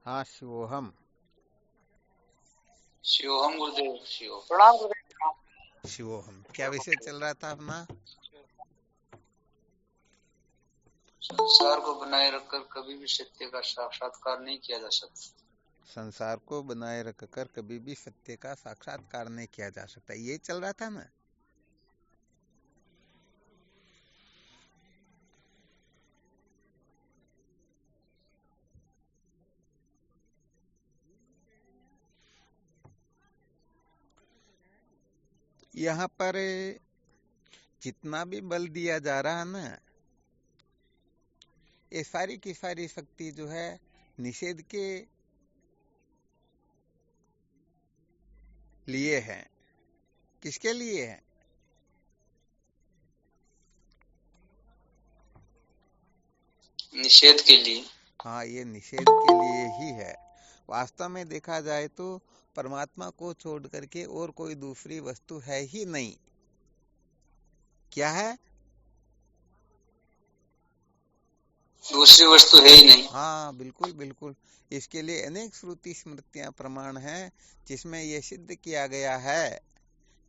हाँ शिवोहम। शिवोहम गुरुदेव। शिव प्रणाम गुरुदेव। शिवोहम क्या विषय चल रहा था अपना? संसार को बनाए रखकर कभी भी सत्य का साक्षात्कार नहीं किया जा सकता। संसार को बनाए रखकर कभी भी सत्य का साक्षात्कार नहीं किया जा सकता, ये चल रहा था ना। यहाँ पर जितना भी बल दिया जा रहा है ना, ये सारी की सारी शक्ति जो है निषेध के लिए है। किसके लिए है? निषेध के लिए। हाँ, ये निषेध के लिए ही है। वास्तव में देखा जाए तो परमात्मा को छोड़ करके और कोई दूसरी वस्तु है ही नहीं। क्या है? दूसरी वस्तु है ही नहीं। हाँ बिल्कुल बिल्कुल। इसके लिए अनेक श्रुति स्मृतियां प्रमाण हैं, जिसमें यह सिद्ध किया गया है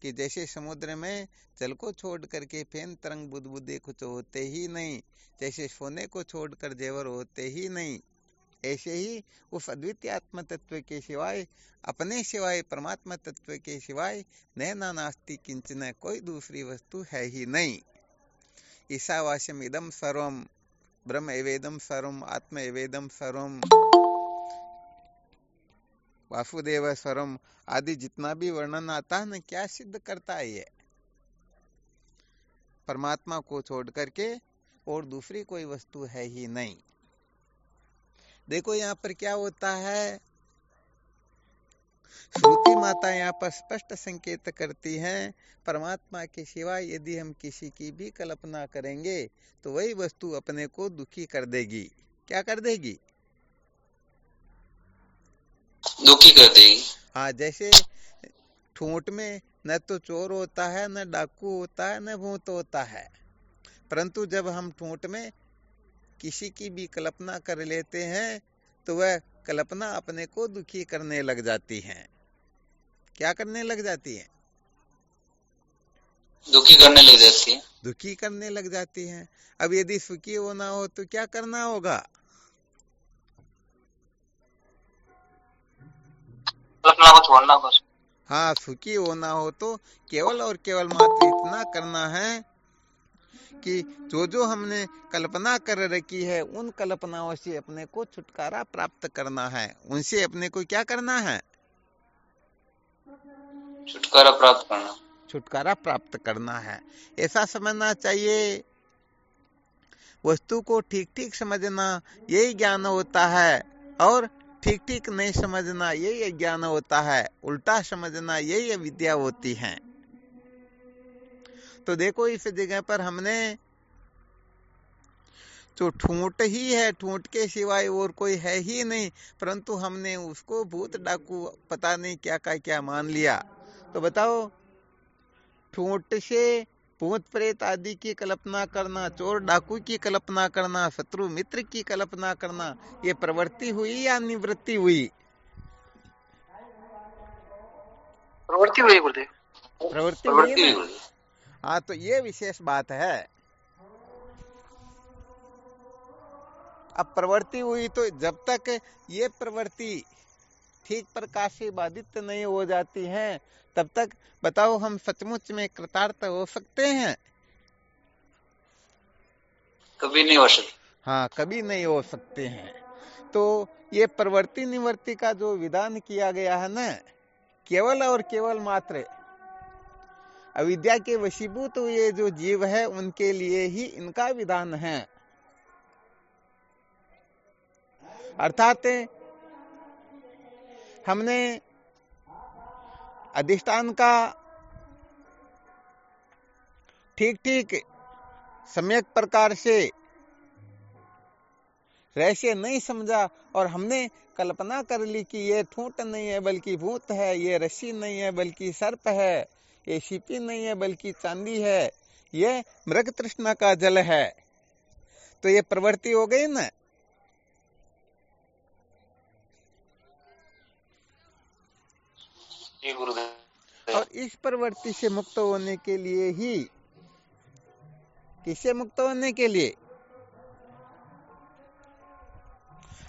कि जैसे समुद्र में जल को छोड़ करके फेन तरंग बुदबुदे कुछ होते ही नहीं, जैसे सोने को छोड़कर जेवर होते ही नहीं, ऐसे ही उस अद्वितीय आत्म तत्व के सिवाय, अपने सिवाय, परमात्मा तत्व के सिवाय नैना नास्ति किंचन, कोई दूसरी वस्तु है ही नहीं। ईशावास्यम इदम सर्वम, ब्रह्म एवेदम सर्वम, आत्म एवेदम सर्वम, वासुदेव सर्वम आदि जितना भी वर्णन आता है ना, क्या सिद्ध करता है? ये परमात्मा को छोड़ करके और दूसरी कोई वस्तु है ही नहीं। देखो यहाँ पर क्या होता है, श्रुति माता यहाँ पर स्पष्ट संकेत करती हैं, परमात्मा के सिवाय यदि हम किसी की भी कल्पना करेंगे तो वही वस्तु अपने को दुखी कर देगी। क्या कर देगी? दुखी कर देगी। हाँ, जैसे ठूंठ में न तो चोर होता है, न डाकू होता है, न भूत होता है, परंतु जब हम ठूंठ में किसी की भी कल्पना कर लेते हैं तो वह कल्पना अपने को दुखी करने लग जाती है। क्या करने लग जाती है? दुखी करने लग जाती है। दुखी करने लग जाती है। अब यदि सुखी होना हो तो क्या करना होगा? कल्पना को छोड़ना बस। हाँ, सुखी होना हो तो केवल और केवल मात्र इतना करना है कि जो जो हमने कल्पना कर रखी है उन कल्पनाओं से अपने को छुटकारा प्राप्त करना है। उनसे अपने को क्या करना है? छुटकारा प्राप्त करना। छुटकारा प्राप्त करना है। ऐसा समझना चाहिए। वस्तु को ठीक ठीक समझना यही ज्ञान होता है, और ठीक ठीक नहीं समझना यही ज्ञान होता है। उल्टा समझना यही विद्या होती है। तो देखो, इस जगह पर हमने जो ठूंठ ही है, ठूंठ के सिवाय और कोई है ही नहीं, परंतु हमने उसको भूत डाकू पता नहीं क्या का क्या मान लिया। तो बताओ, ठूंठ से भूत प्रेत आदि की कल्पना करना, चोर डाकू की कल्पना करना, शत्रु मित्र की कल्पना करना, ये प्रवृत्ति हुई या निवृत्ति हुई? प्रवृत्ति हुई गुरुदेव। प्रवृत्ति हुई प्रवृत्ति ना। हुई। हाँ, तो ये विशेष बात है। अब प्रवृत्ति हुई तो जब तक ये प्रवृत्ति ठीक प्रकार से बाधित नहीं हो जाती हैं, तब तक बताओ हम सचमुच में कृतार्थ हो सकते हैं? कभी नहीं हो सकती। हाँ, कभी नहीं हो सकते हैं। तो ये प्रवृत्ति निवृत्ति का जो विधान किया गया है ना, केवल और केवल मात्र अविद्या के वशीभूत हुए जो जीव है उनके लिए ही इनका विधान है। अर्थात हमने अधिष्ठान का ठीक ठीक सम्यक प्रकार से रहस्य नहीं समझा, और हमने कल्पना कर ली कि ये ठूंठ नहीं है बल्कि भूत है, ये रस्सी नहीं है बल्कि सर्प है, ये सीपी नहीं है बल्कि चांदी है, ये मृग तृष्णा का जल है। तो ये प्रवृत्ति हो गई ना। जी गुरुदेव। और इस प्रवृत्ति से मुक्त होने के लिए ही, किससे मुक्त होने के लिए?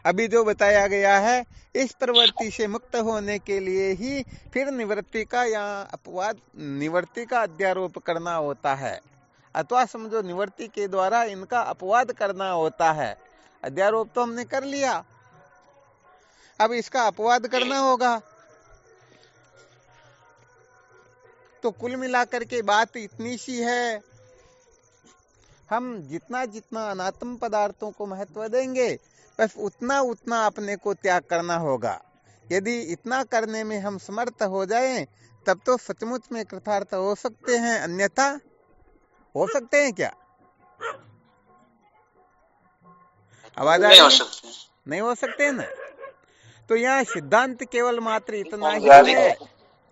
अभी जो बताया गया है, इस प्रवृत्ति से मुक्त होने के लिए ही फिर निवृत्ति का या अपवाद, निवृत्ति का अध्यारोप करना होता है, अथवा समझो निवृत्ति के द्वारा इनका अपवाद करना होता है। अध्यारोप तो हमने कर लिया, अब इसका अपवाद करना होगा। तो कुल मिलाकर के बात इतनी सी है, हम जितना जितना अनात्म पदार्थों को महत्व देंगे, बस उतना उतना अपने को त्याग करना होगा। यदि इतना करने में हम समर्थ हो जाएं, तब तो सचमुच में कृतार्थ हो सकते हैं, अन्यथा हो सकते हैं क्या? आवाज आ रही है? नहीं हो सकते ना। तो यहाँ सिद्धांत केवल मात्र इतना ही है,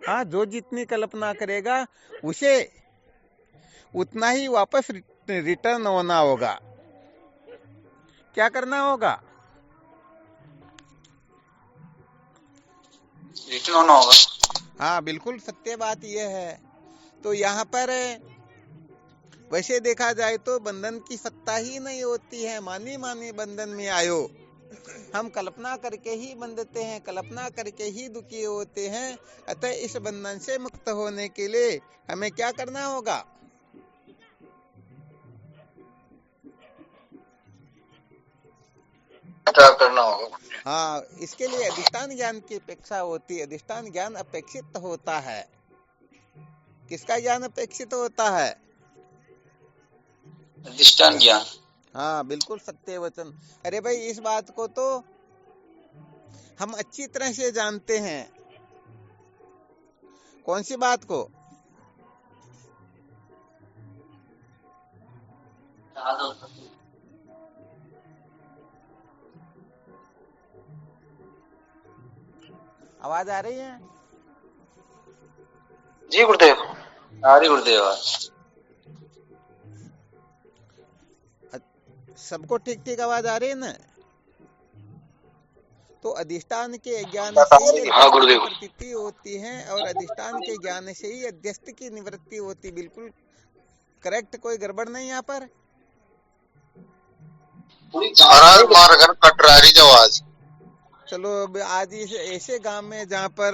हाँ, जो जितनी कल्पना करेगा उसे उतना ही वापस रिटर्न होना होगा। क्या करना होगा? रिटर्न होना होगा। हाँ, बिल्कुल सत्य बात यह है। तो यहाँ पर वैसे देखा जाए तो बंधन की सत्ता ही नहीं होती है। मानी मानी बंधन में आयो, हम कल्पना करके ही बंधते हैं, कल्पना करके ही दुखी होते हैं। अतः इस बंधन से मुक्त होने के लिए हमें क्या करना होगा? क्या करना होगा? हाँ, इसके लिए अधिष्ठान ज्ञान की अपेक्षा होती है। अधिष्ठान ज्ञान अपेक्षित होता है। किसका ज्ञान अपेक्षित होता है? अधिष्ठान ज्ञान। हाँ, बिल्कुल सत्य वचन। अरे भाई, इस बात को तो हम अच्छी तरह से जानते हैं। कौन सी बात को? आवाज आ रही है? जी गुरुदेव, आ रही गुरुदेव। सबको ठीक ठीक आवाज आ रही है ना? तो अधिष्ठान के ज्ञान से ही प्रतीति होती है, और अधिष्ठान के ज्ञान से ही अध्यस्त की निवृत्ति होती। बिल्कुल करेक्ट, कोई गड़बड़ नहीं यहाँ पर। चलो, आज इस ऐसे गांव में जहाँ पर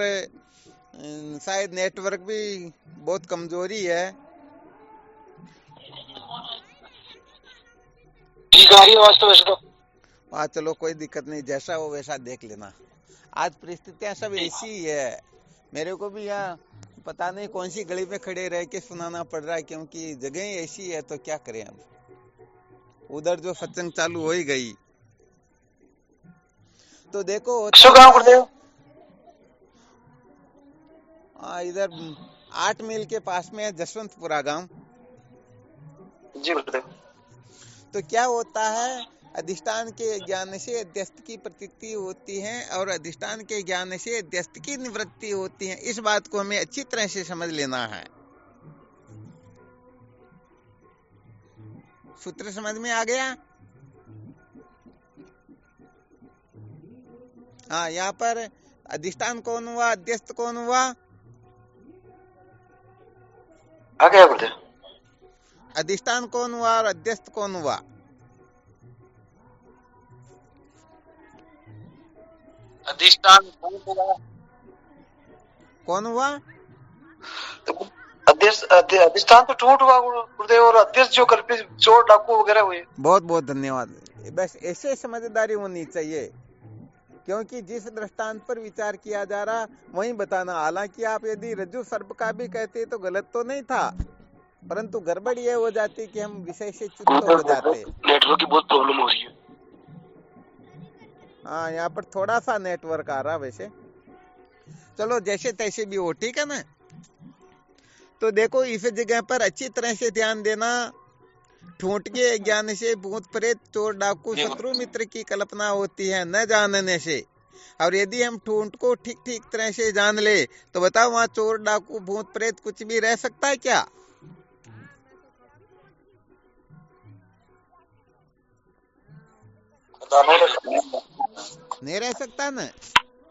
शायद नेटवर्क भी बहुत कमजोरी है, ठीक आ रही है आवाज तो वैसे तो। हाँ, चलो कोई दिक्कत नहीं, जैसा हो वैसा देख लेना। आज परिस्थितियां सब ऐसी ही है। मेरे को भी यहाँ पता नहीं कौन सी गली में खड़े रह के सुनाना पड़ रहा है, क्योंकि जगह ऐसी है। तो क्या करें अब, उधर जो सत्संग चालू हो ही गई। तो देखो, इधर 8 मील के पास में है जसवंतपुरा गांव। जी गुरुदेव। तो क्या होता है, अधिष्ठान के ज्ञान से अध्यस्त की प्रतीति होती है, और अधिष्ठान के ज्ञान से अध्यस्त की निवृत्ति होती है। इस बात को हमें अच्छी तरह से समझ लेना है। सूत्र समझ में आ गया? हाँ, यहाँ पर अधिष्ठान कौन हुआ, अध्यस्त कौन हुआ? आ गया गुरुदेव। अधिष्ठान कौन हुआ और अध्यस्त कौन हुआ? अधिष्ठान कौन हुआ? अधिष्ठान तो टूट हुआ गुरुदेव, और अध्यक्ष जो कल्पित चोर डाकू वगैरह हुए। बहुत बहुत धन्यवाद। बस ऐसे समझदारी होनी चाहिए, क्योंकि जिस दृष्टांत पर विचार किया जा रहा वही बताना। हालांकि आप यदि रज्जु सर्प का भी कहते तो गलत तो नहीं था, परंतु गड़बड़ ये हो जाती कि हम विषय से च्युत हो जाते। नेटवर्क की बहुत प्रॉब्लम हो रही है। हाँ, यहाँ पर थोड़ा सा नेटवर्क आ रहा वैसे। चलो, जैसे तैसे भी हो, ठीक है ना? तो देखो, इस जगह पर अच्छी तरह से ध्यान देना। ठूंठ के ज्ञान से भूत प्रेत चोर डाकू शत्रु मित्र की कल्पना होती है, न जानने से। और यदि हम ठूंठ को ठीक ठीक तरह से जान ले तो बताओ, वहाँ चोर डाकू भूत प्रेत कुछ भी रह सकता है क्या? नहीं रह सकता ना।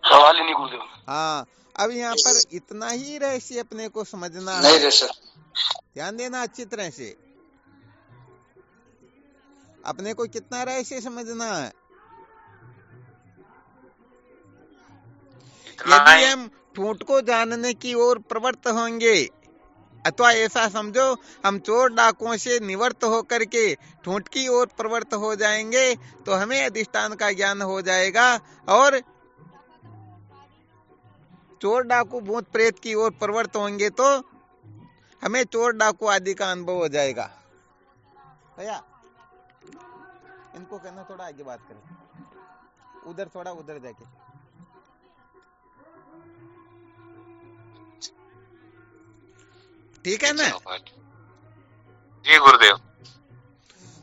सवाल ही नहीं गुरुदेव। हाँ, अब यहाँ पर इतना ही रहस्य अपने को समझना नहीं है, रह सकता। ध्यान देना अच्छी तरह से। अपने को कितना रहस्य समझना है, यदि हम ठूंठ को जानने की ओर प्रवृत्त होंगे, अथवा ऐसा समझो हम चोर डाकुओं से निवृत्त होकर के ठूंठ की ओर प्रवृत्त हो जाएंगे तो हमें अधिष्ठान का ज्ञान हो जाएगा, और चोर डाकू भूत प्रेत की ओर प्रवृत्त होंगे तो हमें चोर डाकू आदि का अनुभव हो जाएगा। भैया इनको कहना थोड़ा आगे बात करें, उधर थोड़ा उधर जाके। ठीक है ना? जी गुरुदेव।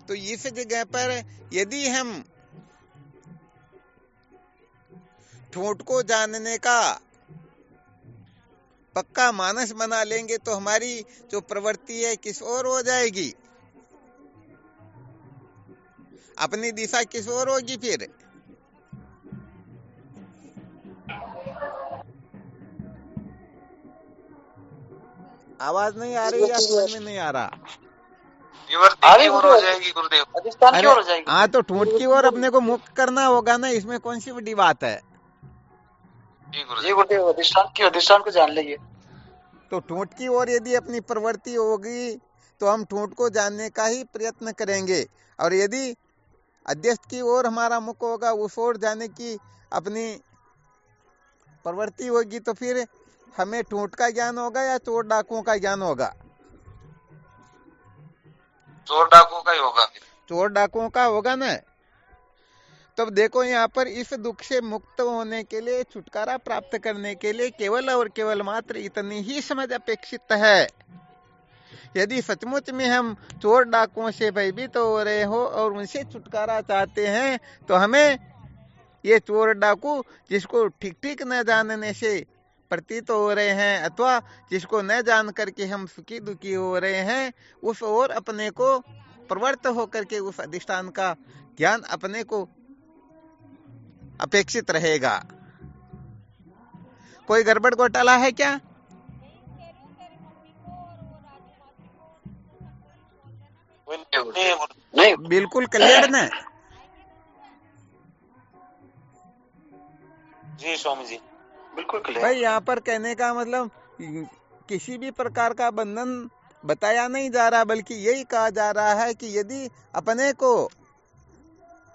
तो इस जगह पर यदि हम ठूंठ को जानने का पक्का मानस बना लेंगे तो हमारी जो प्रवृत्ति है किस ओर हो जाएगी, अपनी दिशा किस ओर होगी फिर? आवाज नहीं आ रही या समझ में नहीं आ रहा? निवृत्ति की ओर हो जाएगी गुरुदेव, अधिष्ठान की ओर हो जाएगी। हाँ, तो ठूंठ की ओर अपने को मुक्त करना होगा ना, इसमें कौन सी बड़ी बात है? जी गुरुदेव, अधिष्ठान को जान लेंगे। तो ठूंठ की ओर यदि अपनी प्रवृत्ति होगी तो हम ठूंठ को जानने का ही प्रयत्न करेंगे, और यदि अध्यस्त की ओर हमारा मुख होगा, उस ओर जाने की अपनी प्रवृत्ति होगी, तो फिर हमें ठूंठ का ज्ञान होगा या चोर डाकुओं का ज्ञान होगा? चोर डाकुओं का ही होगा। चोर डाकुओं का होगा ना। तब देखो यहाँ पर इस दुख से मुक्त होने के लिए, छुटकारा प्राप्त करने के लिए केवल और केवल मात्र इतनी ही समझ अपेक्षित है। यदि सचमुच में हम चोर डाकुओं से भयभीत हो रहे हो और उनसे छुटकारा चाहते हैं, तो हमें ये चोर डाकू जिसको ठीक ठीक न जानने से प्रतीत हो रहे हैं, अथवा जिसको न जान करके हम सुखी दुखी हो रहे हैं, उस ओर अपने को प्रवृत्त होकर के उस अधिष्ठान का ज्ञान अपने को अपेक्षित रहेगा। कोई गड़बड़ घोटाला है क्या? नहीं, बिल्कुल क्लियर ना? जी स्वामी जी, बिल्कुल क्लियर। भाई यहाँ पर कहने का मतलब किसी भी प्रकार का बंधन बताया नहीं जा रहा, बल्कि यही कहा जा रहा है कि यदि अपने को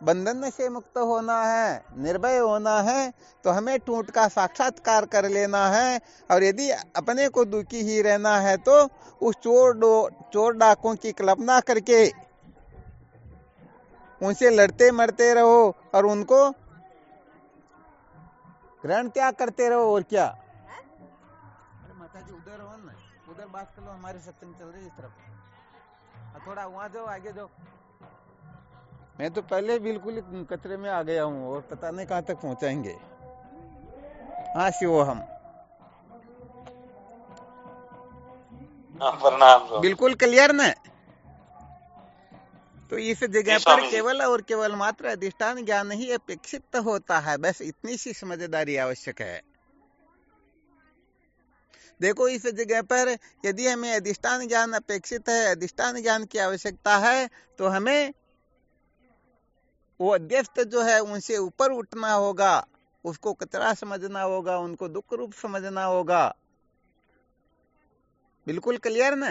बंधन से मुक्त होना है, निर्भय होना है, तो हमें ठूंठ का साक्षात्कार कर लेना है, और यदि अपने को दुखी ही रहना है तो उस चोर डाकुओं की कल्पना करके उनसे लड़ते मरते रहो और उनको ग्रहण त्याग करते रहो, और क्या? अरे माता जी उधर हो ना, उधर बात कर लो, हमारे सत्संग चल रही है इस तरफ, थोड़ा वहां जाओ, आगे जाओ। मैं तो पहले बिल्कुल कचरे में आ गया हूँ और पता नहीं कहाँ तक पहुंचाएंगे। हाँ शिव, हम प्रणाम। बिल्कुल क्लियर ना? तो इस जगह पर केवल और केवल मात्र अधिष्ठान ज्ञान ही अपेक्षित होता है, बस इतनी सी समझदारी आवश्यक है। देखो इस जगह पर यदि हमें अधिष्ठान ज्ञान अपेक्षित है, अधिष्ठान ज्ञान की आवश्यकता है, तो हमें वो अध्यस्त जो है उनसे ऊपर उठना होगा, उसको कचरा समझना होगा, उनको दुख रूप समझना होगा। बिल्कुल क्लियर ना?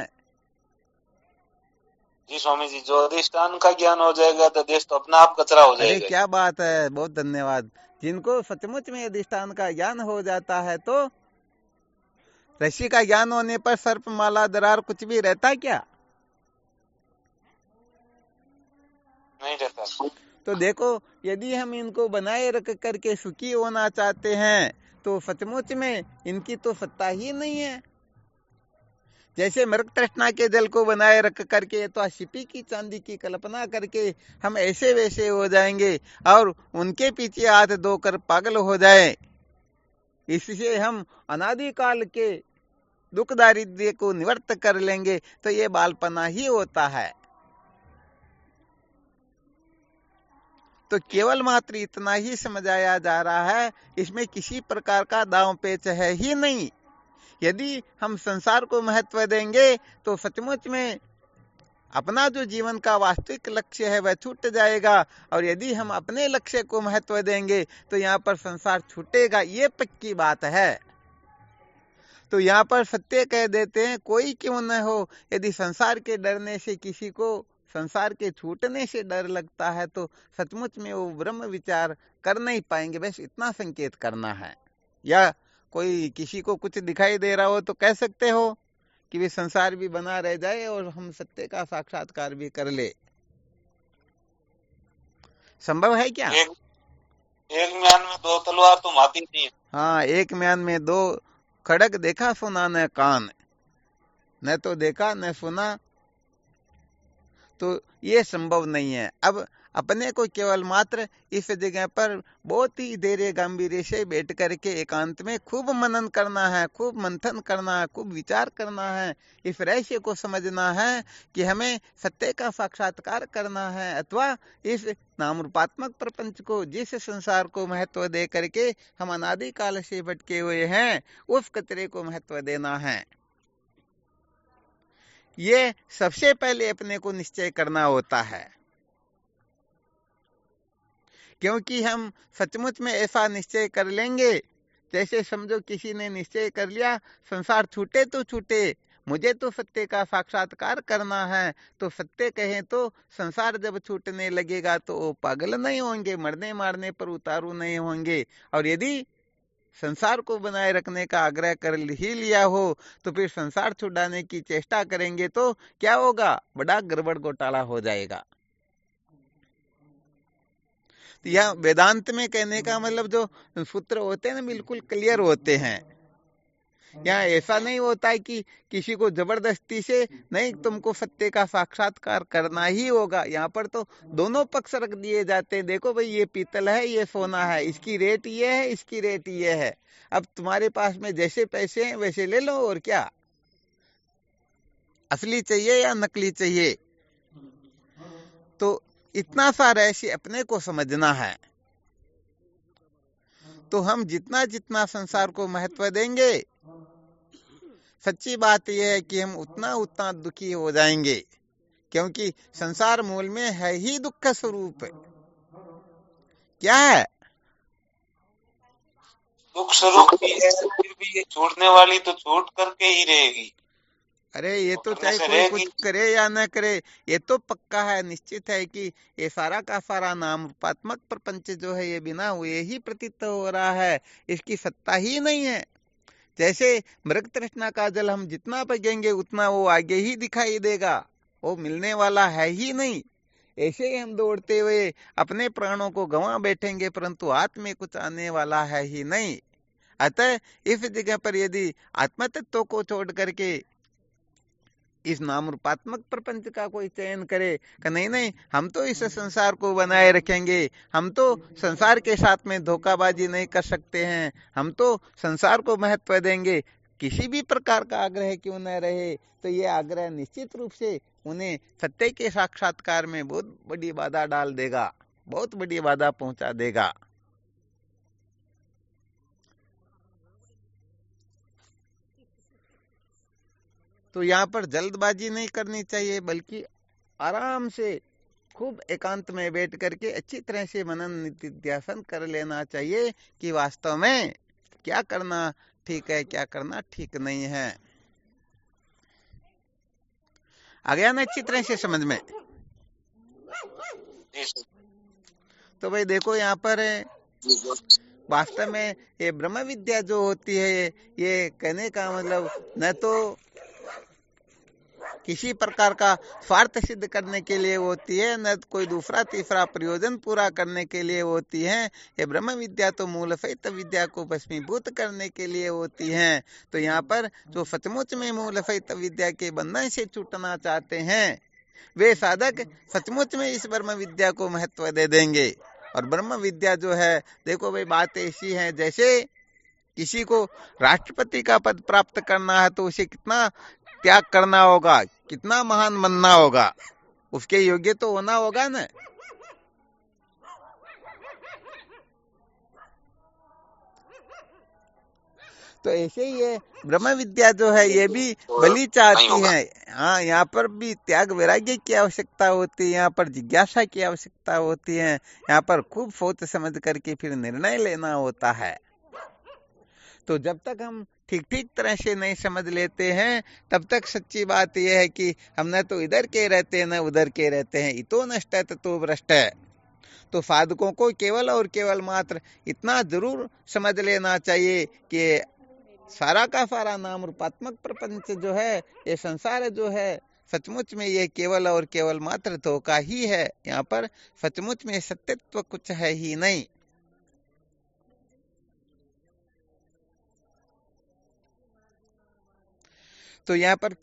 जी स्वामी जी, जो अधिष्ठान का ज्ञान हो जाएगा तो देश तो अपना आप कचरा हो जाएगा। अरे क्या बात है, बहुत धन्यवाद। जिनको सचमुच में अधिष्ठान का ज्ञान हो जाता है तो ऋषि का ज्ञान होने पर सर्प माला दरार कुछ भी रहता क्या? नहीं रहता। तो देखो यदि हम इनको बनाए रख करके सुखी होना चाहते हैं तो सचमुच में इनकी तो सत्ता ही नहीं है। जैसे मृग तृष्णा के जल को बनाए रख करके तो सिपी की चांदी की कल्पना करके हम ऐसे वैसे हो जाएंगे और उनके पीछे हाथ धोकर पागल हो जाए, इससे हम अनादिकाल के दुख दारिद्र्य को निवृत्त कर लेंगे, तो ये बालपना ही होता है। तो केवल मात्र इतना ही समझाया जा रहा है, इसमें किसी प्रकार का दांव पेच है ही नहीं। यदि हम संसार को महत्व देंगे तो सचमुच में अपना जो जीवन का वास्तविक लक्ष्य है वह छूट जाएगा, और यदि हम अपने लक्ष्य को महत्व देंगे तो यहाँ पर संसार छूटेगा, ये पक्की बात है। तो यहाँ पर सत्य कह देते हैं, कोई क्यों न हो, यदि संसार के डरने से किसी को संसार के छूटने से डर लगता है तो सचमुच में वो ब्रह्म विचार कर नहीं पाएंगे। बस इतना संकेत करना है। या कोई किसी को कुछ दिखाई दे रहा हो तो कह सकते हो कि वे संसार भी बना रह जाए और हम सत्य का साक्षात्कार भी कर ले। संभव है क्या? एक म्यान में दो तलवार तो माती नहीं है। हाँ, एक म्यान में दो खड़ग देखा सुना न कान, न तो देखा न सुना, तो ये संभव नहीं है। अब अपने को केवल मात्र इस जगह पर बहुत ही धैर्य गंभीर से बैठ करके एकांत में खूब मनन करना है, खूब मंथन करना है, खूब विचार करना है, इस रहस्य को समझना है कि हमें सत्य का साक्षात्कार करना है, अथवा इस नाम रूपात्मक प्रपंच को, जिस संसार को महत्व दे करके हम अनादि काल से भटके हुए हैं, उस कचरे को महत्व देना है। ये सबसे पहले अपने को निश्चय करना होता है, क्योंकि हम सचमुच में ऐसा निश्चय कर लेंगे, जैसे समझो किसी ने निश्चय कर लिया संसार छूटे तो छूटे, मुझे तो सत्य का साक्षात्कार करना है, तो सत्य कहें तो संसार जब छूटने लगेगा तो वो पागल नहीं होंगे, मरने मारने पर उतारू नहीं होंगे। और यदि संसार को बनाए रखने का आग्रह कर ही लिया हो तो फिर संसार छुड़ाने की चेष्टा करेंगे तो क्या होगा? बड़ा गड़बड़ घोटाला हो जाएगा। तो यह वेदांत में कहने का मतलब जो सूत्र होते हैं ना, बिल्कुल क्लियर होते हैं। यहाँ ऐसा नहीं होता है कि किसी को जबरदस्ती से नहीं तुमको सत्य का साक्षात्कार करना ही होगा। यहाँ पर तो दोनों पक्ष रख दिए जाते हैं, देखो भाई ये पीतल है, ये सोना है, इसकी रेट ये है, इसकी रेट ये है, अब तुम्हारे पास में जैसे पैसे हैं वैसे ले लो, और क्या असली चाहिए या नकली चाहिए। तो इतना सा रहस्य अपने को समझना है। तो हम जितना जितना संसार को महत्व देंगे, सच्ची बात यह है कि हम उतना उतना दुखी हो जाएंगे, क्योंकि संसार मूल में है ही दुख स्वरूप। क्या है? दुख स्वरूप भी है, फिर भी ये छोड़ने वाली तो छोड़ करके ही रहेगी। अरे ये तो चाहे कोई कुछ करे या न करे, ये तो पक्का है, निश्चित है कि ये सारा का सारा नाम रूपात्मक प्रपंच जो है ये बिना हुए ही प्रतीत हो रहा है, इसकी सत्ता ही नहीं है। जैसे मृग तृष्णा का जल हम जितना पीएंगे उतना वो आगे ही दिखाई देगा, वो मिलने वाला है ही नहीं। ऐसे ही हम दौड़ते हुए अपने प्राणों को गंवा बैठेंगे, परंतु हाथ में कुछ आने वाला है ही नहीं। अतः इस जगह पर यदि आत्म तत्व को छोड़ करके इस नाम रूपात्मक प्रपंच का कोई चयन करे कि नहीं नहीं हम तो इस संसार को बनाए रखेंगे, हम तो संसार के साथ में धोखाबाजी नहीं कर सकते हैं, हम तो संसार को महत्व देंगे, किसी भी प्रकार का आग्रह क्यों न रहे, तो ये आग्रह निश्चित रूप से उन्हें सत्य के साक्षात्कार में बहुत बड़ी बाधा डाल देगा, बहुत बड़ी बाधा पहुंचा देगा। तो यहाँ पर जल्दबाजी नहीं करनी चाहिए, बल्कि आराम से खूब एकांत में बैठ करके अच्छी तरह से मनन निधिध्यासन कर लेना चाहिए कि वास्तव में क्या करना ठीक है, क्या करना ठीक नहीं है। आ गया ना अच्छी तरह से समझ में? तो भाई देखो यहाँ पर वास्तव में ये ब्रह्म विद्या जो होती है, ये कहने का मतलब न तो किसी प्रकार का स्वार्थ सिद्ध करने के लिए होती है, न कोई दूसरा तीसरा प्रयोजन पूरा करने के लिए होती है। ये ब्रह्म विद्या तो मूल सहित विद्या को भस्मीभूत करने के लिए होती है। तो यहाँ पर जो सचमुच में मूल सहित विद्या के बंधन से छूटना चाहते हैं, वे साधक सचमुच में इस ब्रह्म विद्या को महत्व दे देंगे। और ब्रह्म विद्या जो है, देखो भाई बात ऐसी है, जैसे किसी को राष्ट्रपति का पद प्राप्त करना है तो उसे कितना त्याग करना होगा, कितना महान बनना होगा, उसके योग्य तो होना होगा ना। तो ऐसे ही ये ब्रह्म विद्या जो है ये भी बलि चाहती है। हाँ, यहाँ पर भी त्याग वैराग्य की आवश्यकता होती है, यहाँ पर जिज्ञासा की आवश्यकता होती है, यहाँ पर खूब सोच समझ करके फिर निर्णय लेना होता है। तो जब तक हम ठीक ठीक तरह से नहीं समझ लेते हैं तब तक सच्ची बात यह है कि हम न तो इधर के रहते हैं न उधर के रहते हैं। इतो नष्ट है तो भ्रष्ट है। तो साधकों को केवल और केवल मात्र इतना जरूर समझ लेना चाहिए कि सारा का सारा नाम रूपात्मक प्रपंच जो है, ये संसार जो है, सचमुच में ये केवल और केवल मात्र धोखा ही है। यहाँ पर सचमुच में सत्यत्व कुछ है ही नहीं। तो यहाँ पर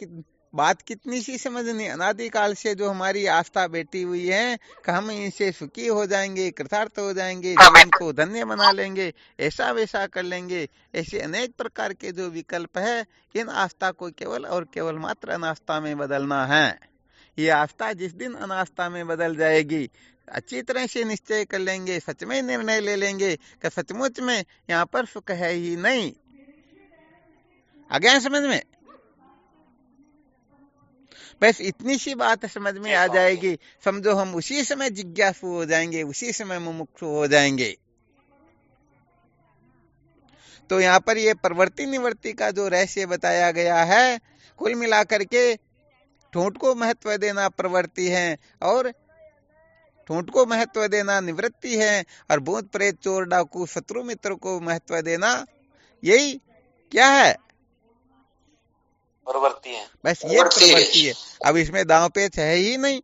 बात कितनी सी समझनी, अनादिकाल से जो हमारी आस्था बैठी हुई है कि हम इनसे सुखी हो जाएंगे, कृतार्थ हो जाएंगे, जीवन को धन्य बना लेंगे, ऐसा वैसा कर लेंगे, ऐसे अनेक प्रकार के जो विकल्प है, इन आस्था को केवल और केवल मात्र अनास्था में बदलना है। ये आस्था जिस दिन अनास्था में बदल जाएगी, अच्छी तरह से निश्चय कर लेंगे, सच में निर्णय ले लेंगे कि सचमुच में यहाँ पर सुख है ही नहीं। आ गया समझ में? बस इतनी सी बात समझ में आ जाएगी, समझो हम उसी समय जिज्ञासु हो जाएंगे, उसी समय मुमुक्षु हो जाएंगे। तो यहाँ पर ये प्रवृत्ति निवृत्ति का जो रहस्य बताया गया है, कुल मिलाकर के ठूंठ को महत्व देना प्रवृत्ति है और ठूंठ को महत्व देना निवृत्ति है, और भूत प्रेत चोर डाकू शत्रु मित्र को महत्व देना यही क्या है? प्रवृत्ति है। बस ये प्रवृत्ति है। अब इसमें दांव पेच है ही नहीं।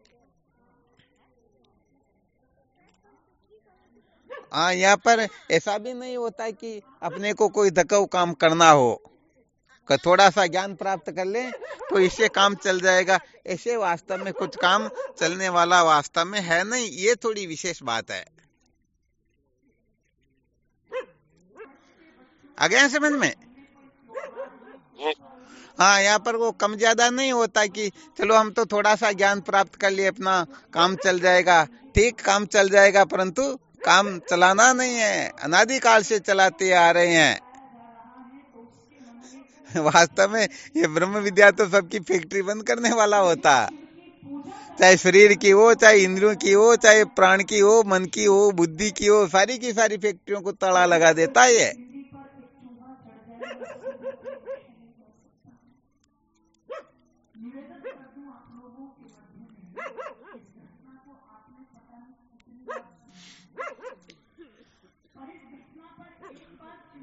हाँ, यहाँ पर ऐसा भी नहीं होता कि अपने को कोई धक्का काम करना हो, कि थोड़ा सा ज्ञान प्राप्त कर ले तो इससे काम चल जाएगा। ऐसे वास्तव में कुछ काम चलने वाला वास्तव में है नहीं। ये थोड़ी विशेष बात है। आ गया समझ में? हाँ, यहाँ पर वो कम ज्यादा नहीं होता कि चलो हम तो थोड़ा सा ज्ञान प्राप्त कर लिए, अपना काम चल जाएगा। ठीक, काम चल जाएगा, परंतु काम चलाना नहीं है, अनादिकाल से चलाते आ रहे हैं। वास्तव में ये ब्रह्म विद्या तो सबकी फैक्ट्री बंद करने वाला होता, चाहे शरीर की हो, चाहे इंद्रियों की हो, चाहे प्राण की हो, मन की हो, बुद्धि की हो, सारी की सारी फैक्ट्रियों को ताला लगा देता है।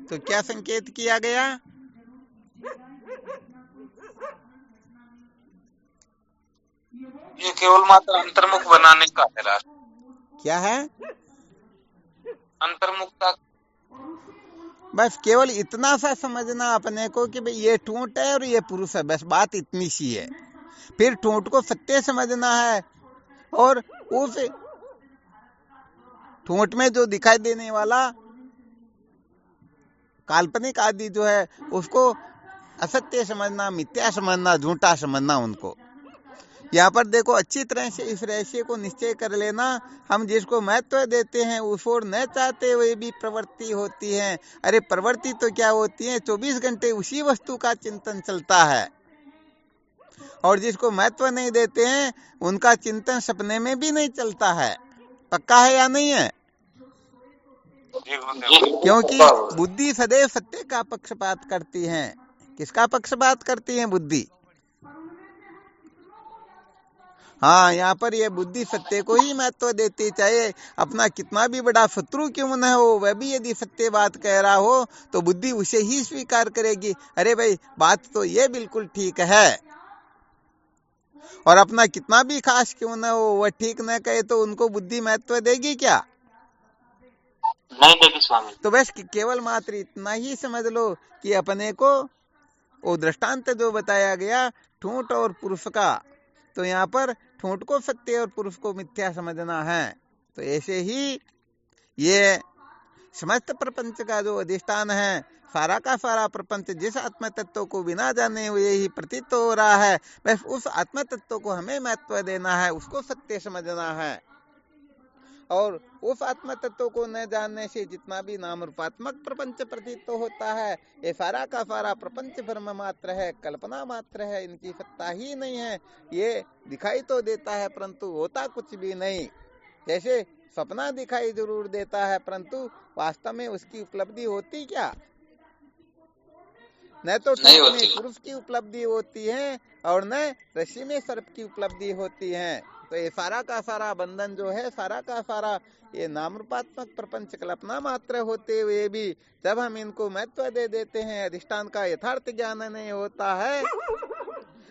तो क्या संकेत किया गया? ये केवल मात्र अंतर्मुख बनाने का है। क्या है? अंतर्मुखता। बस केवल इतना सा समझना अपने को कि भाई ये ठूंठ है और ये पुरुष है, बस बात इतनी सी है। फिर ठूंठ को सत्य समझना है और उस ठूंठ में जो दिखाई देने वाला काल्पनिक आदि जो है उसको असत्य समझना, मिथ्या समझना, झूठा समझना उनको। यहाँ पर देखो, अच्छी तरह से इस रहस्य को निश्चय कर लेना। हम जिसको महत्व देते हैं उस ओर न चाहते हुए भी प्रवृत्ति होती है। अरे प्रवृत्ति तो क्या होती है, 24 घंटे उसी वस्तु का चिंतन चलता है। और जिसको महत्व नहीं देते हैं उनका चिंतन सपने में भी नहीं चलता है। पक्का है या नहीं है? क्योंकि बुद्धि सदैव सत्य का पक्षपात करती है। किसका पक्षपात करती है? बुद्धि। हाँ, यहाँ पर ये बुद्धि सत्य को ही महत्व देती, चाहे अपना कितना भी बड़ा शत्रु क्यों न हो, वह भी यदि सत्य बात कह रहा हो तो बुद्धि उसे ही स्वीकार करेगी। अरे भाई, बात तो ये बिल्कुल ठीक है। और अपना कितना भी खास क्यों न हो, वह ठीक न कहे तो उनको बुद्धि महत्व देगी क्या? नहीं देगी स्वामी। तो बस केवल मात्र इतना ही समझ लो कि अपने को वो दृष्टांत जो बताया गया ठूंठ और पुरुष का, तो यहाँ पर ठूंठ को सत्य और पुरुष को मिथ्या समझना है। तो ऐसे ही ये समस्त प्रपंच का जो अधिष्ठान है, सारा का सारा प्रपंच जिस आत्म तत्व को बिना जाने हुए ही प्रतीत हो रहा है, बस उस आत्म तत्व को हमें महत्व देना है, उसको सत्य समझना है। और उस आत्म तत्व को न जानने से जितना भी नाम रूपात्मक प्रपंच प्रतीत तो होता है, ये सारा का सारा प्रपंच भ्रम मात्र है, कल्पना मात्र है, इनकी सत्ता ही नहीं है। ये दिखाई तो देता है परंतु होता कुछ भी नहीं। जैसे सपना दिखाई जरूर देता है परंतु वास्तव में उसकी उपलब्धि होती क्या? न तो टूट में पुरुष की उपलब्धि होती है और न रस्सी में सर्प की उपलब्धि होती है। तो ये सारा का सारा बंधन जो है, सारा का सारा ये नाम रूपात्मक प्रपंच कल्पना मात्र होते हुए भी जब हम इनको महत्व दे देते हैं, अधिष्ठान का यथार्थ ज्ञान नहीं होता है,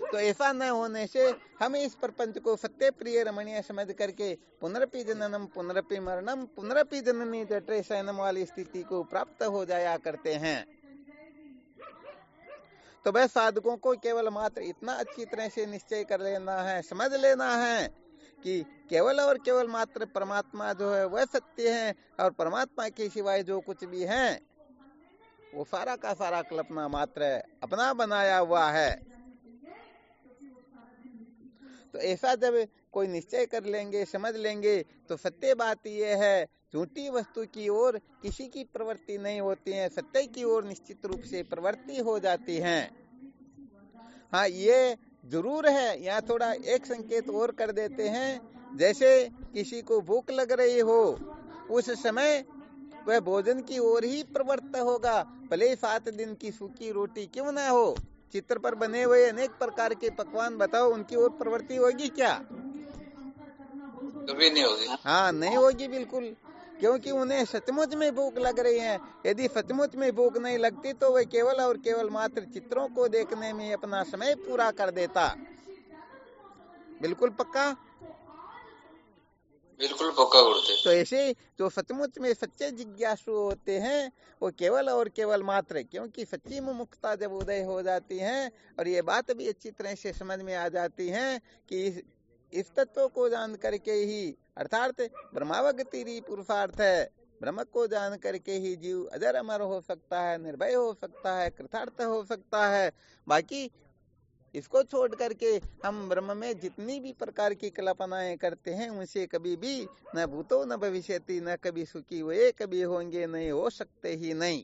तो ऐसा न होने से हम इस प्रपंच को सत्य प्रिय रमणीय समझ करके पुनरपि जननम पुनरपि मरणम पुनरपि जननी जठरे शयनम वाली स्थिति को प्राप्त हो जाया करते हैं। तो वह साधकों को केवल मात्र इतना अच्छी तरह से निश्चय कर लेना है, समझ लेना है कि केवल और केवल मात्र परमात्मा जो है वह सत्य है और परमात्मा के सिवाय जो कुछ भी है वो सारा का सारा कल्पना मात्र है, अपना बनाया हुआ है। तो ऐसा जब कोई निश्चय कर लेंगे, समझ लेंगे, तो सत्य बात यह है झूठी वस्तु की ओर किसी की प्रवृत्ति नहीं होती है, सत्य की ओर निश्चित रूप से प्रवृत्ति हो जाती है। हाँ, ये जरूर है, यहाँ थोड़ा एक संकेत और कर देते हैं। जैसे किसी को भूख लग रही हो, उस समय वह भोजन की ओर ही प्रवृत्त होगा, भले 7 दिन की सूखी रोटी क्यों ना हो। चित्र पर बने हुए अनेक प्रकार के पकवान बताओ, उनकी ओर प्रवृत्ति होगी क्या? कभी नहीं होगी। हाँ, नहीं होगी बिल्कुल, क्योंकि उन्हें सचमुच में भूख लग रही है। यदि सचमुच में भूख नहीं लगती तो वे केवल और केवल मात्र चित्रों को देखने में अपना समय पूरा कर देता। बिल्कुल पक्का? बिल्कुल पक्का गुरुदेव। तो ऐसे जो सचमुच में सच्चे जिज्ञासु होते हैं वो केवल और केवल मात्र, क्योंकि सच्ची मुमुक्षुता जब उदय हो जाती है और ये बात भी अच्छी तरह से समझ में आ जाती है कि इस तत्व को जान करके ही, अर्थात ब्रह्मावगति पुरुषार्थ है, ब्रह्म को जान करके ही जीव अजर अमर हो सकता है, निर्भय हो सकता है, कृतार्थ हो सकता है। बाकी इसको छोड़ करके हम ब्रह्म में जितनी भी प्रकार की कल्पनाएं करते हैं उनसे कभी भी न भूतो न भविष्यति, न कभी सुखी हुए कभी होंगे, नहीं हो सकते ही नहीं।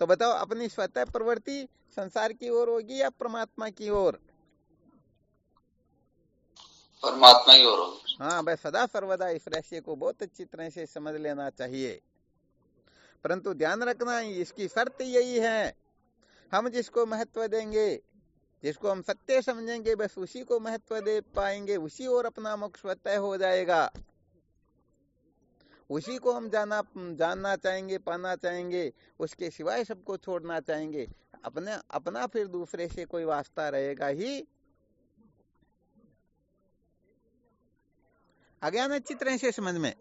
तो बताओ, अपनी स्वतः प्रवृत्ति संसार की ओर होगी या परमात्मा की ओर? परमात्मा की ओर होगी। हाँ, बस सदा सर्वदा इस रहस्य को बहुत अच्छी तरह से समझ लेना चाहिए। परंतु ध्यान रखना, इसकी शर्त यही है, हम जिसको महत्व देंगे, जिसको हम सत्य समझेंगे, बस उसी को महत्व दे पाएंगे, उसी और अपना मोक्ष स्वतः हो जाएगा। उसी को हम जानना चाहेंगे, पाना चाहेंगे, उसके सिवाय सबको छोड़ना चाहेंगे। अपना फिर दूसरे से कोई वास्ता रहेगा ही। आ गया ना अच्छी तरह से समझ में?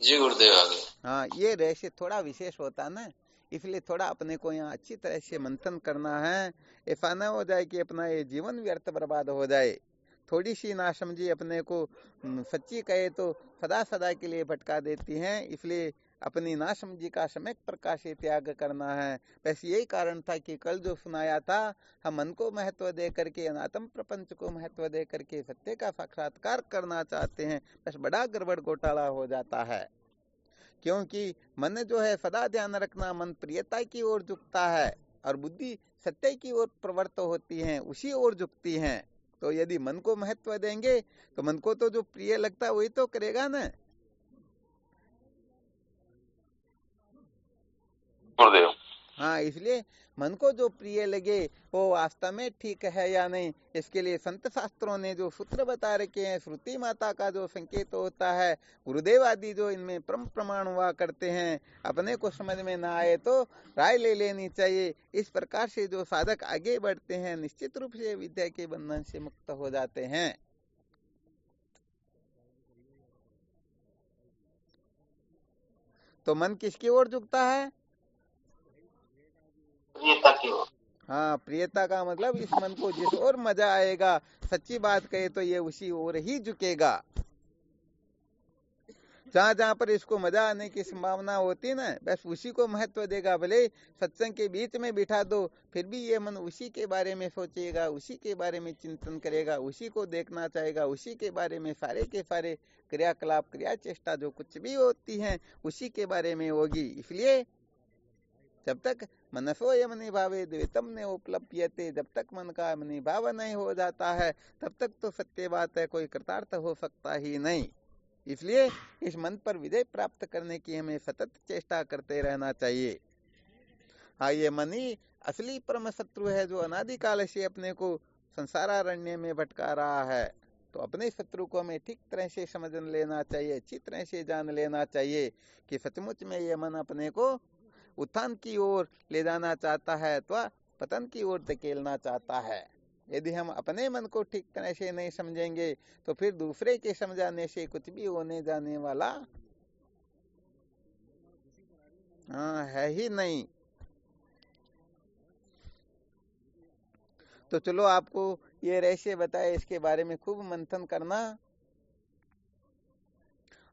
जी गुरुदेव, आ गए। हाँ, ये रहस्य थोड़ा विशेष होता ना, इसलिए थोड़ा अपने को यहाँ अच्छी तरह से मंथन करना है। ऐसा न हो जाए कि अपना ये जीवन व्यर्थ बर्बाद हो जाए। थोड़ी सी नासमझी अपने को सच्ची कहे तो सदा सदा के लिए भटका देती हैं, इसलिए अपनी नासमझी का सम्यक प्रकाश से त्याग करना है। बस यही कारण था कि कल जो सुनाया था, हम मन को महत्व दे करके, अनात्म प्रपंच को महत्व दे करके सत्य का साक्षात्कार करना चाहते हैं, बस बड़ा गड़बड़ घोटाला हो जाता है। क्योंकि मन जो है, सदा ध्यान रखना, मन प्रियता की ओर झुकता है और बुद्धि सत्य की ओर प्रवृत्त होती है, उसी ओर झुकती है। तो यदि मन को महत्व देंगे तो मन को तो जो प्रिय लगता है वही तो करेगा ना। हाँ, इसलिए मन को जो प्रिय लगे वो वास्तव में ठीक है या नहीं, इसके लिए संत शास्त्रों ने जो सूत्र बता रखे हैं, श्रुति माता का जो संकेत होता है, गुरुदेव आदि जो इनमें प्रमाण हुआ करते हैं, अपने को समझ में ना आए तो राय ले लेनी चाहिए। इस प्रकार से जो साधक आगे बढ़ते हैं निश्चित रूप से विद्या के बंधन से मुक्त हो जाते हैं। तो मन किसकी ओर झुकता है? प्रियता की ओर। हाँ, प्रियता का मतलब इस मन को जिस ओर मजा आएगा, सच्ची बात कहे तो ये उसी ओर ही झुकेगा। जहां जहां पर इसको मजा आने की संभावना होती ना, बस उसी को महत्व देगा। भले सत्संग के बीच में बिठा दो, फिर भी ये मन उसी के बारे में सोचेगा, उसी के बारे में चिंतन करेगा, उसी को देखना चाहेगा, उसी के बारे में सारे के सारे क्रियाकलाप, क्रिया चेष्टा जो कुछ भी होती है उसी के बारे में होगी। इसलिए जब तक मनसो यमनि भावे द्वैतम ने उपलब्धते, जब तक मन का यमनि भाव नहीं हो जाता है तब तक तो सत्य बात है, कोई कृतार्थ हो सकता ही नहीं। इसलिए इस मन पर विजय प्राप्त करने की हमें सतत चेष्टा करते रहना चाहिए। हाँ, ये मन ही असली परम शत्रु है जो अनादिकाल से अपने को संसारारण्य में भटका रहा है। तो अपने शत्रु को हमें ठीक तरह से समझ लेना चाहिए, अच्छी तरह से जान लेना चाहिए कि सचमुच में ये मन अपने को उत्थान की ओर ले जाना चाहता है अथवा पतन की ओर धकेलना चाहता है। यदि हम अपने मन को ठीक तरह से नहीं समझेंगे तो फिर दूसरे के समझाने से कुछ भी होने जाने वाला है ही नहीं। तो चलो आपको ये रहस्य बताए, इसके बारे में खूब मंथन करना।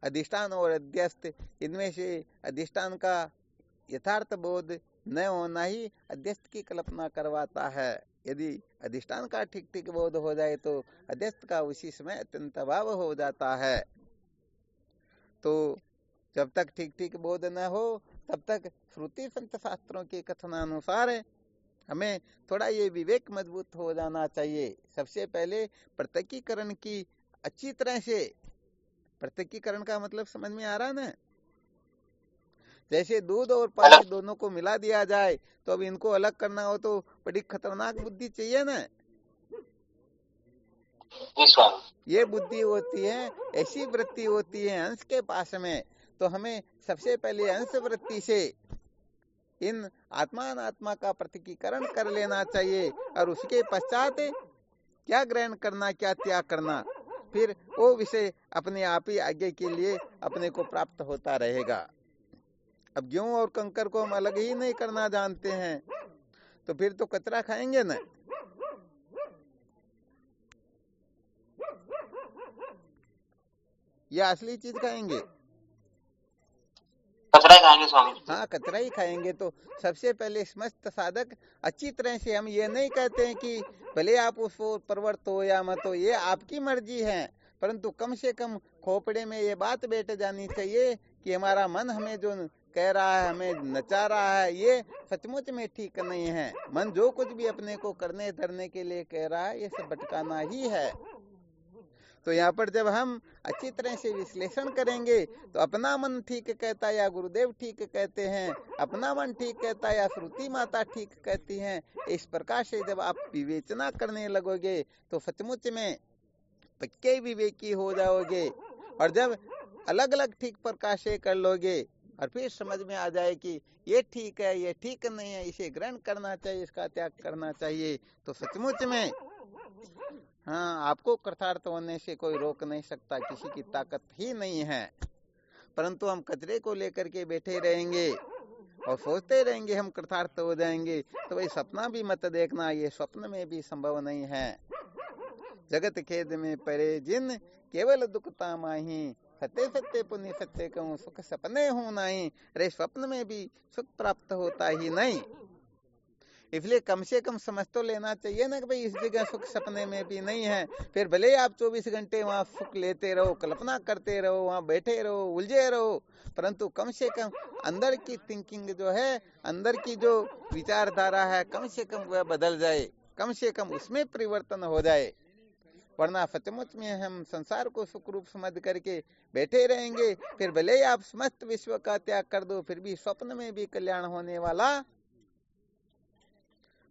अधिष्ठान और अध्यस्त, इनमें से अधिष्ठान का यथार्थ बोध न होना ही अध्यस्त की कल्पना करवाता है। यदि अधिष्ठान का ठीक ठीक बोध हो जाए तो अध्यस्त का उसी समय अत्यंत अभाव हो जाता है। तो जब तक ठीक ठीक बोध न हो तब तक श्रुति संत शास्त्रों के कथनानुसार हमें थोड़ा ये विवेक मजबूत हो जाना चाहिए। सबसे पहले प्रत्यकीकरण की अच्छी तरह से, प्रत्यकीकरण का मतलब समझ में आ रहा ना? जैसे दूध और पानी दोनों को मिला दिया जाए तो अब इनको अलग करना हो तो बड़ी खतरनाक बुद्धि चाहिए ना। ये बुद्धि होती है, ऐसी वृत्ति होती है अंश के पास में। तो हमें सबसे पहले अंश वृत्ति से इन आत्मा अनात्मा का प्रत्यकीकरण कर लेना चाहिए और उसके पश्चात क्या ग्रहण करना, क्या त्याग करना, फिर वो विषय अपने आप ही आगे के लिए अपने को प्राप्त होता रहेगा। अब गेहूं और कंकर को हम अलग ही नहीं करना जानते हैं तो फिर तो कचरा खाएंगे ना। या असली चीज खाएंगे? कचरा खाएंगे स्वामी। हाँ, कचरा ही खाएंगे। तो सबसे पहले समस्त साधक अच्छी तरह से, हम ये नहीं कहते हैं कि भले आप उसको प्रवृत्त हो या मत हो, ये आपकी मर्जी है, परंतु कम से कम खोपड़े में ये बात बैठ जानी चाहिए कि हमारा मन हमें जो कह रहा है, हमें नचा रहा है, ये सचमुच में ठीक नहीं है। मन जो कुछ भी अपने को करने धरने के लिए कह रहा है ये सब भटकाना ही है। तो यहाँ पर जब हम अच्छी तरह से विश्लेषण करेंगे तो अपना मन ठीक कहता है या गुरुदेव ठीक कहते हैं, अपना मन ठीक कहता है या श्रुति माता ठीक कहती हैं, इस प्रकार से जब आप विवेचना करने लगोगे तो सचमुच में पक्के विवेकी हो जाओगे। और जब अलग अलग ठीक प्रकार से कर लोगे और फिर समझ में आ जाए कि ये ठीक है, ये ठीक नहीं है, इसे ग्रहण करना चाहिए, इसका त्याग करना चाहिए, तो सचमुच में हाँ, आपको कृतार्थ होने से कोई रोक नहीं सकता, किसी की ताकत ही नहीं है। परंतु हम कचरे को लेकर के बैठे रहेंगे और सोचते रहेंगे हम कृतार्थ हो जाएंगे, तो भाई सपना भी मत देखना, ये स्वप्न में भी संभव नहीं है। जगत खेद में परे जिन केवल दुखता माही, सत्य सत्य पुण्य सत्य कहूँ सुख सपने हो नहीं। अरे स्वप्न में भी सुख प्राप्त होता ही नहीं, इसलिए कम से कम समझ तो लेना चाहिए ना कि भाई इस जगह सुख सपने में भी नहीं है। फिर भले ही आप 24 घंटे वहाँ सुख लेते रहो, कल्पना करते रहो, वहाँ बैठे रहो, उलझे रहो, परंतु कम से कम अंदर की थिंकिंग जो है, अंदर की जो विचारधारा है, कम से कम वह बदल जाए, कम से कम उसमें परिवर्तन हो जाए। वरना सचमुच में हम संसार को सुख रूप समझ करके बैठे रहेंगे, फिर भले ही आप समस्त विश्व का त्याग कर दो, फिर भी स्वप्न में भी कल्याण होने वाला।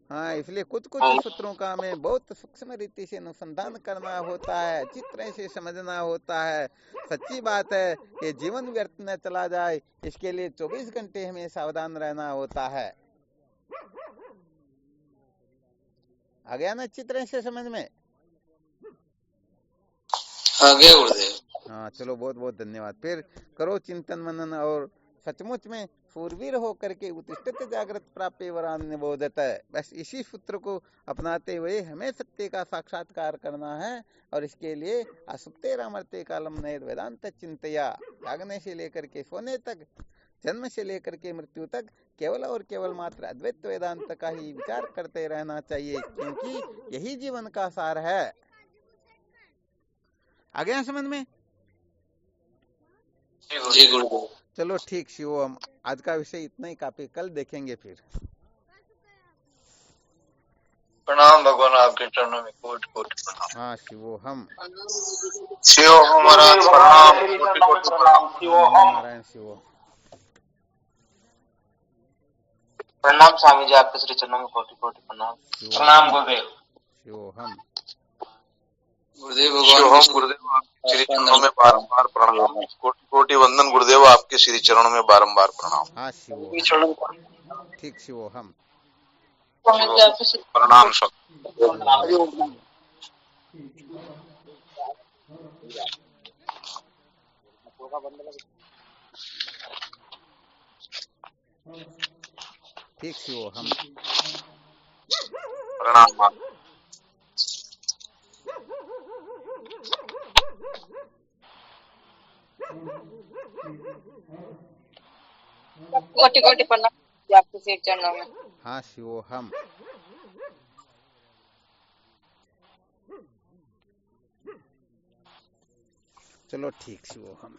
हाँ, इसलिए कुछ कुछ सूत्रों का हमें बहुत सूक्ष्म रीति से अनुसंधान करना होता है, अच्छी तरह से समझना होता है। सच्ची बात है कि जीवन व्यर्थ न चला जाए, इसके लिए 24 घंटे हमें सावधान रहना होता है। आ गया ना अच्छी तरह से समझ में? आ गया गुरुदेव। हाँ, चलो बहुत बहुत धन्यवाद। फिर करो चिंतन मनन और सचमुच में शूरवीर होकर के उत्तिष्ठत जागृत प्राप्य वरान्य बोधत है। बस इसी सूत्र को अपनाते हुए हमें सत्य का साक्षात्कार करना है और इसके लिए असुप्ते रामर्ते कालम नैर वेदांत चिंतया, जागने से लेकर के सोने तक, जन्म से लेकर के मृत्यु तक केवल और केवल मात्र अद्वैत वेदांत का ही विचार करते रहना चाहिए, क्योंकि यही जीवन का सार है। आ गया समझ में? जी गुरुदेव। चलो ठीक शिवोहम, आज का विषय इतना ही काफी, कल देखेंगे फिर। प्रणाम भगवान, आपके चरणों में कोटि कोटि प्रणाम। हाँ शिवोहम। शिवोहम महाराज प्रणाम, कोटि कोटि प्रणाम। शिवोहम नारायण शिवोहम। प्रणाम स्वामी जी, आपके श्री चरणों में कोटि कोटि प्रणाम। प्रणाम गुरुदेव। शिवोहम। गुरुदेव शिवोहम भगवान गुरुदेव, आपके श्री चरणों में बारंबार प्रणाम। कोटि कोटि वंदन गुरुदेव, आपके श्री चरणों में बारंबार प्रणाम। हाँ शिवोहम, ठीक शिवोहम। प्रणाम ठीक शिवोहम। प्रणाम। कोटि कोटि प्रणाम आपके श्री चरणों में। हाँ शिवोहम। चलो ठीक शिवोहम।